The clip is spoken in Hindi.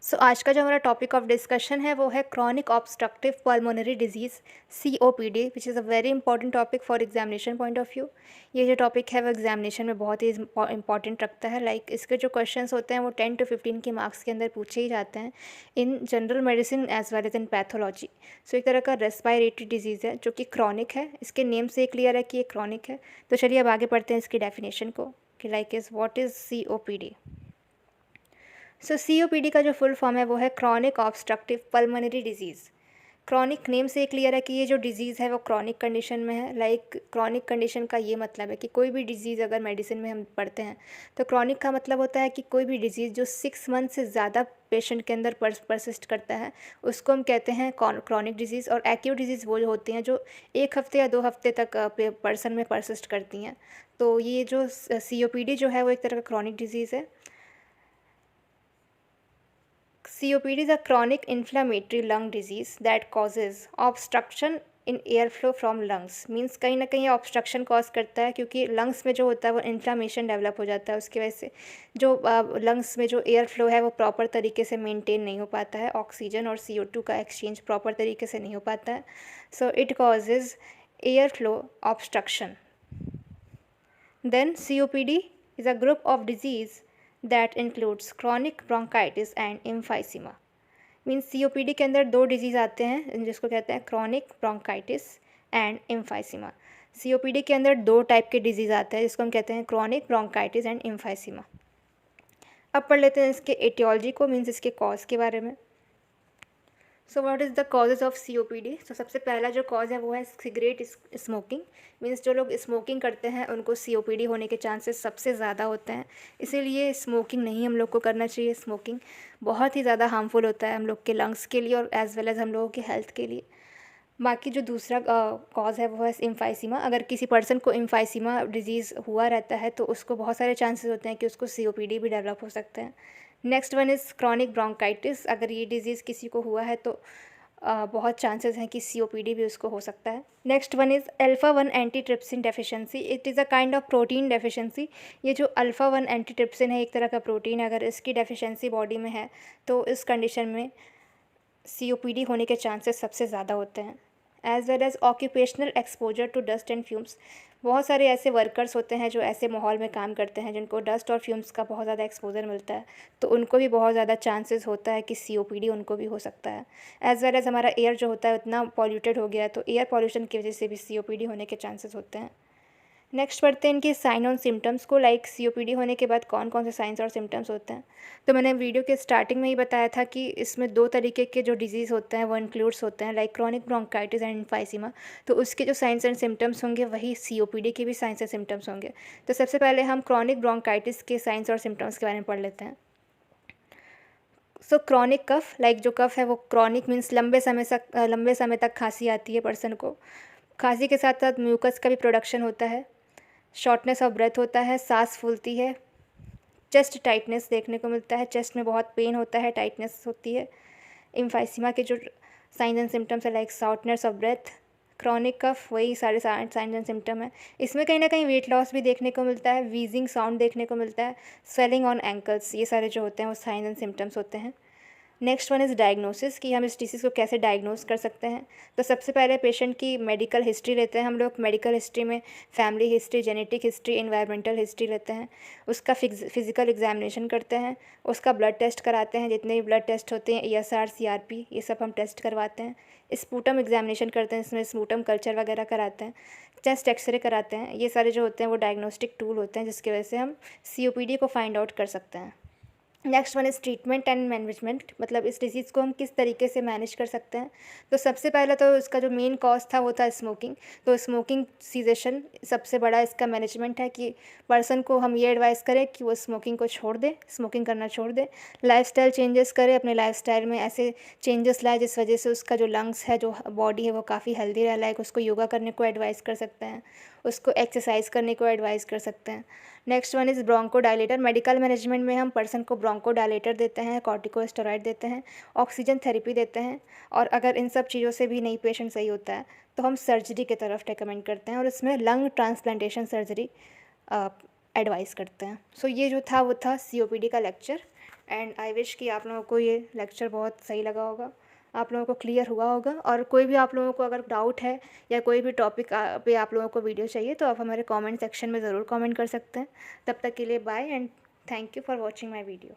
आज का जो हमारा टॉपिक ऑफ डिस्कशन है वो है chronic obstructive pulmonary disease COPD, which is a very important topic for examination point of view. ये जो टॉपिक है वो एग्जामिनेशन में बहुत ही इंपॉर्टेंट रखता है। लाइक इसके जो क्वेश्चंस होते हैं वो 10 to 15 के मार्क्स के अंदर पूछे ही जाते हैं in general medicine as well as in pathology. So एक तरह का रेस्पायरेटरी डिजीज़ है जो कि क्रॉनिक है। इसके नेम से क्लियर है कि ये क्रॉनिक है। तो चलिए अब आगे पढ़ते हैं इसकी डेफिनेशन को कि like is what is COPD। COPD का जो फुल फॉर्म है वो है chronic obstructive pulmonary disease. Chronic name से क्लियर है कि ये जो डिज़ीज़ है वो क्रॉनिक कंडीशन में है। लाइक क्रॉनिक कंडीशन का ये मतलब है कि कोई भी डिज़ीज़ अगर मेडिसिन में हम पढ़ते हैं तो क्रॉनिक का मतलब होता है कि कोई भी डिज़ीज़ जो 6 मंथ से ज़्यादा पेशेंट के अंदर परसिस्ट करता है उसको हम कहते हैं क्रॉनिक डिजीज़। और एक्यूट डिजीज़ वो जो होती हैं जो 1 हफ्ते या 2 हफ्ते तक पर्सन में परसिस्ट करती हैं। तो ये जो COPD जो है वो एक तरह का क्रॉनिक डिजीज़ है। COPD is a chronic inflammatory lung disease that causes obstruction in airflow from lungs। Means कहीं ना कहीं ऑब्स्ट्रक्शन कॉज करता है क्योंकि लंग्स में जो होता है वो इन्फ्लामेशन डेवलप हो जाता है। उसकी वजह से जो लंग्स में जो एयर फ्लो है वो प्रॉपर तरीके से मेंटेन नहीं हो पाता है। ऑक्सीजन और CO2 का एक्सचेंज प्रॉपर तरीके से नहीं हो पाता है। So it causes air flow obstruction. Then COPD is a group of disease that includes chronic bronchitis and emphysema। Means COPD के अंदर 2 डिजीज़ आते हैं जिसको कहते हैं chronic bronchitis and emphysema. COPD के अंदर 2 टाइप के डिजीज़ आते हैं जिसको हम कहते हैं क्रॉनिक ब्रोंकाइटिस एंड एम्फाइसीमा। अब पढ़ लेते हैं इसके एटियोलॉजी को, मीन्स इसके कॉज के बारे में। So what is the causes of COPD। सो सबसे पहला जो कॉज है वो है सिगरेट स्मोकिंग। मीन्स जो लोग स्मोकिंग करते हैं उनको COPD होने के चांसेस सबसे ज़्यादा होते हैं। इसीलिए स्मोकिंग नहीं हम लोग को करना चाहिए। स्मोकिंग बहुत ही ज़्यादा हार्मफुल होता है हम लोग के लंग्स के लिए और एज़ वेल एज़ हम लोगों के हेल्थ के लिए। बाकी जो दूसरा कॉज है वो है एम्फाइसीमा। अगर किसी पर्सन को एम्फाइसीमा डिजीज़ हुआ रहता है तो उसको बहुत सारे चांसेस होते हैं कि उसको COPD भी डेवलप हो सकते हैं। Next one is chronic bronchitis. अगर ये डिज़ीज़ किसी को हुआ है तो बहुत चांसेस हैं कि COPD भी उसको हो सकता है। Next one is alpha 1 antitrypsin deficiency. It is a kind of protein deficiency. ये जो अल्फ़ा 1 एंटीट्रिप्सिन है एक तरह का प्रोटीन है, अगर इसकी डेफिशिएंसी बॉडी में है तो इस कंडीशन में COPD होने के चांसेस सबसे ज़्यादा होते हैं। As well as occupational exposure to dust and fumes. बहुत सारे ऐसे वर्कर्स होते हैं जो ऐसे माहौल में काम करते हैं जिनको डस्ट और फ्यूम्स का बहुत ज़्यादा एक्सपोजर मिलता है, तो उनको भी बहुत ज़्यादा चांसेस होता है कि COPD उनको भी हो सकता है। एज़ वेल एज़ हमारा एयर जो होता है उतना पॉल्यूटेड हो गया है तो एयर पॉल्यूशन की वजह से भी COPD होने के चांसेस होते हैं। नेक्स्ट पढ़ते हैं इनके साइन और सिम्टम्स को। लाइक COPD होने के बाद कौन कौन से साइंस और सिम्टम्स होते हैं। तो मैंने वीडियो के स्टार्टिंग में ही बताया था कि इसमें 2 तरीके के जो डिजीज़ होते हैं वो इंक्लूड्स होते हैं, like chronic bronchitis and emphysema. तो उसके जो साइंस एंड सिम्टम्स होंगे वही COPD के भी साइंस एंड सिम्टम्स होंगे। तो सबसे पहले हम क्रॉनिक ब्रोंकाइटिस के साइंस और सिम्टम्स के बारे में पढ़ लेते हैं। क्रॉनिक कफ, लाइक जो कफ है वो क्रॉनिक मीन्स लंबे समय तक खांसी आती है पर्सन को। खांसी के साथ साथ म्यूकस का भी प्रोडक्शन होता है। शॉर्टनेस ऑफ ब्रेथ होता है, सांस फूलती है। चेस्ट टाइटनेस देखने को मिलता है, चेस्ट में बहुत पेन होता है, टाइटनेस होती है। एम्फाइसीमा के जो साइंस एंड सिम्टम्स है like shortness of breath. Chronic cough वही सारे साइंस एंड सिम्टम है। इसमें कहीं ना कहीं वेट लॉस भी देखने को मिलता है, वीजिंग साउंड देखने को मिलता है, स्वेलिंग ऑन एंकल्स, ये सारे जो होते हैं वो साइंस एंड सिम्टम्स होते हैं। नेक्स्ट वन इज़ डायग्नोसिस, कि हम इस डिसीज़ को कैसे डायग्नोस कर सकते हैं। तो सबसे पहले पेशेंट की मेडिकल हिस्ट्री लेते हैं हम लोग। मेडिकल हिस्ट्री में family history, genetic history, environmental history लेते हैं। उसका फिजिकल एग्जामिनेशन करते हैं, उसका ब्लड टेस्ट कराते हैं, जितने भी ब्लड टेस्ट होते हैं ESR CRP ये सब हम टेस्ट करवाते हैं। स्पूटम एग्जामिनेशन करते हैं, इसमें स्पूटम कल्चर वगैरह कराते हैं, चेस्ट एक्सरे कराते हैं। ये सारे जो होते हैं वो डायग्नोस्टिक टूल होते हैं जिसकी वजह से हम COPD को फाइंड आउट कर सकते हैं। Next one is treatment and management, मतलब इस डिसीज़ को हम किस तरीके से मैनेज कर सकते हैं। तो सबसे पहले तो इसका जो मेन कॉज था वो था स्मोकिंग। तो स्मोकिंग सीजेशन सबसे बड़ा इसका मैनेजमेंट है कि पर्सन को हम ये एडवाइस करें कि वो स्मोकिंग को छोड़ दे, स्मोकिंग करना छोड़ दे। लाइफस्टाइल चेंजेस करे, अपने लाइफस्टाइल में ऐसे चेंजेस लाए जिस वजह से उसका जो लंग्स है, जो बॉडी है वो काफ़ी हेल्दी रहे। लाइक उसको योगा करने को एडवाइस कर सकते हैं, उसको एक्सरसाइज करने को एडवाइस कर सकते हैं। Next one is bronchodilator. Medical management में हम पर्सन को ब्रोंको डायलेटर देते हैं, कॉर्टिकोस्टेरॉइड देते हैं, ऑक्सीजन थेरेपी देते हैं। और अगर इन सब चीज़ों से भी नहीं पेशेंट सही होता है तो हम सर्जरी की तरफ रिकमेंड करते हैं और इसमें लंग ट्रांसप्लांटेशन सर्जरी एडवाइस करते हैं। सो ये जो था वो था COPD का लेक्चर, एंड आई विश कि आप लोगों को ये लेक्चर बहुत सही लगा होगा, आप लोगों को क्लियर हुआ होगा। और कोई भी आप लोगों को अगर डाउट है या कोई भी टॉपिक पे आप लोगों को वीडियो चाहिए तो आप हमारे कमेंट सेक्शन में ज़रूर कमेंट कर सकते हैं। तब तक के लिए bye, and thank you for watching my video.